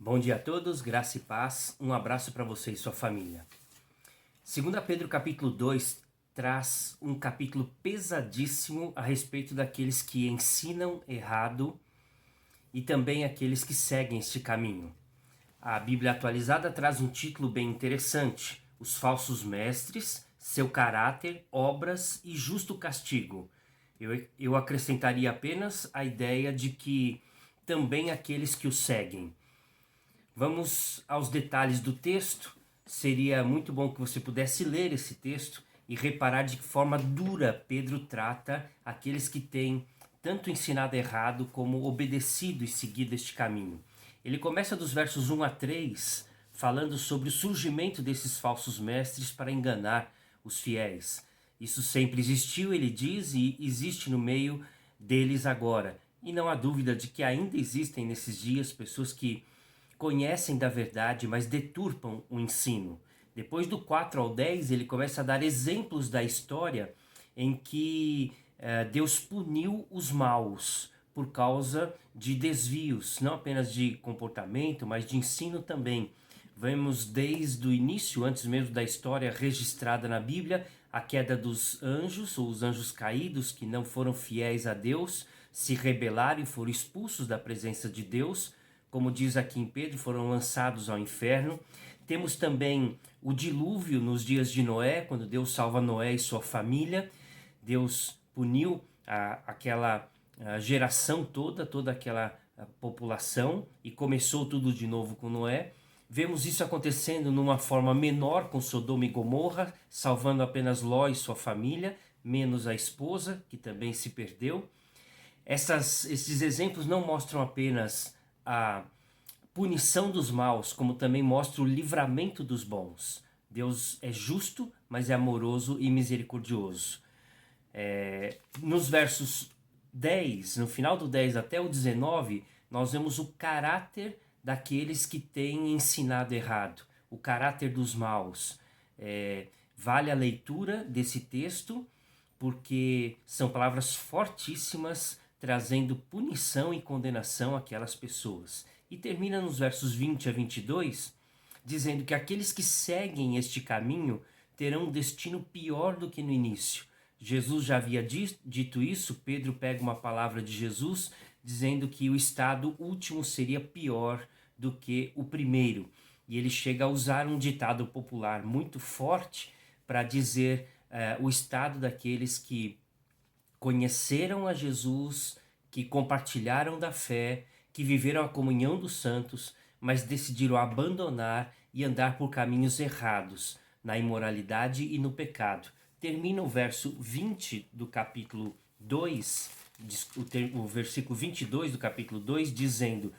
Bom dia a todos, graça e paz, um abraço para você e sua família. 2 Pedro capítulo 2 traz um capítulo pesadíssimo a respeito daqueles que ensinam errado e também aqueles que seguem este caminho. A Bíblia atualizada traz um título bem interessante: Os falsos mestres, seu caráter, obras e justo castigo. Eu acrescentaria apenas a ideia de que também aqueles que o seguem. Vamos aos detalhes do texto. Seria muito bom que você pudesse ler esse texto e reparar de que forma dura Pedro trata aqueles que têm tanto ensinado errado como obedecido e seguido este caminho. Ele começa dos versos 1 a 3 falando sobre o surgimento desses falsos mestres para enganar os fiéis. Isso sempre existiu, ele diz, e existe no meio deles agora. E não há dúvida de que ainda existem nesses dias pessoas que conhecem da verdade, mas deturpam o ensino. Depois do 4 ao 10, ele começa a dar exemplos da história em que Deus puniu os maus por causa de desvios, não apenas de comportamento, mas de ensino também. Vemos desde o início, antes mesmo da história registrada na Bíblia, a queda dos anjos, ou os anjos caídos que não foram fiéis a Deus, se rebelaram e foram expulsos da presença de Deus. Como diz aqui em Pedro, foram lançados ao inferno. Temos também o dilúvio nos dias de Noé, quando Deus salva Noé e sua família. Deus puniu aquela geração toda aquela população, e começou tudo de novo com Noé. Vemos isso acontecendo numa forma menor com Sodoma e Gomorra, salvando apenas Ló e sua família, menos a esposa, que também se perdeu. Esses exemplos não mostram apenas a punição dos maus, como também mostra o livramento dos bons. Deus é justo, mas é amoroso e misericordioso. Nos versos 10, no final do 10 até o 19, nós vemos o caráter daqueles que têm ensinado errado, o caráter dos maus. Vale a leitura desse texto, porque são palavras fortíssimas, trazendo punição e condenação àquelas pessoas. E termina nos versos 20 a 22, dizendo que aqueles que seguem este caminho terão um destino pior do que no início. Jesus já havia dito isso. Pedro pega uma palavra de Jesus, dizendo que o estado último seria pior do que o primeiro. E ele chega a usar um ditado popular muito forte para dizer o estado daqueles que conheceram a Jesus, que compartilharam da fé, que viveram a comunhão dos santos, mas decidiram abandonar e andar por caminhos errados, na imoralidade e no pecado. Termina o verso 20 do capítulo 2, o versículo 22 do capítulo 2, dizendo: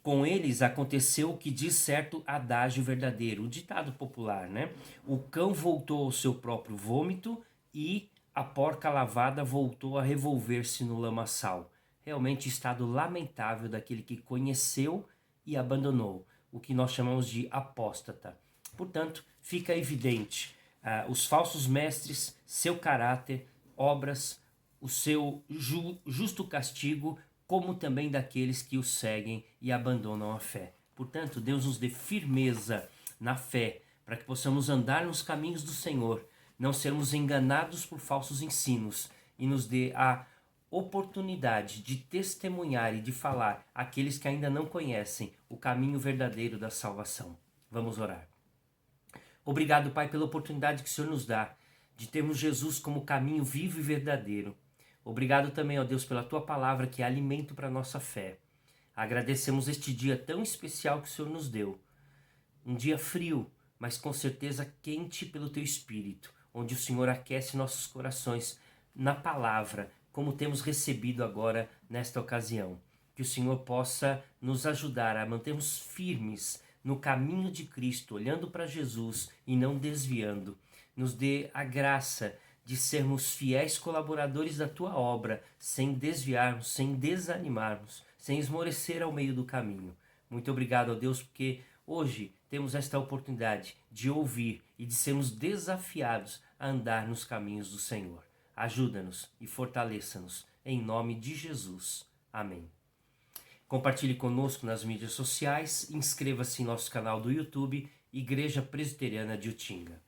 com eles aconteceu o que diz certo adágio verdadeiro, o ditado popular, né? O cão voltou ao seu próprio vômito e a porca lavada voltou a revolver-se no lamaçal. Realmente estado lamentável daquele que conheceu e abandonou, o que nós chamamos de apóstata. Portanto, fica evidente os falsos mestres, seu caráter, obras, o seu justo castigo, como também daqueles que o seguem e abandonam a fé. Portanto, Deus nos dê firmeza na fé, para que possamos andar nos caminhos do Senhor, não sermos enganados por falsos ensinos, e nos dê a oportunidade de testemunhar e de falar àqueles que ainda não conhecem o caminho verdadeiro da salvação. Vamos orar. Obrigado, Pai, pela oportunidade que o Senhor nos dá de termos Jesus como caminho vivo e verdadeiro. Obrigado também, ó Deus, pela Tua palavra, que é alimento para a nossa fé. Agradecemos este dia tão especial que o Senhor nos deu. Um dia frio, mas com certeza quente pelo Teu Espírito, onde o Senhor aquece nossos corações na palavra, como temos recebido agora nesta ocasião. Que o Senhor possa nos ajudar a mantermos firmes no caminho de Cristo, olhando para Jesus e não desviando. Nos dê a graça de sermos fiéis colaboradores da Tua obra, sem desviarmos, sem desanimarmos, sem esmorecer ao meio do caminho. Muito obrigado, ó Deus, porque hoje temos esta oportunidade de ouvir e de sermos desafiados a andar nos caminhos do Senhor. Ajuda-nos e fortaleça-nos, em nome de Jesus. Amém. Compartilhe conosco nas mídias sociais, inscreva-se em nosso canal do YouTube, Igreja Presbiteriana de Utinga.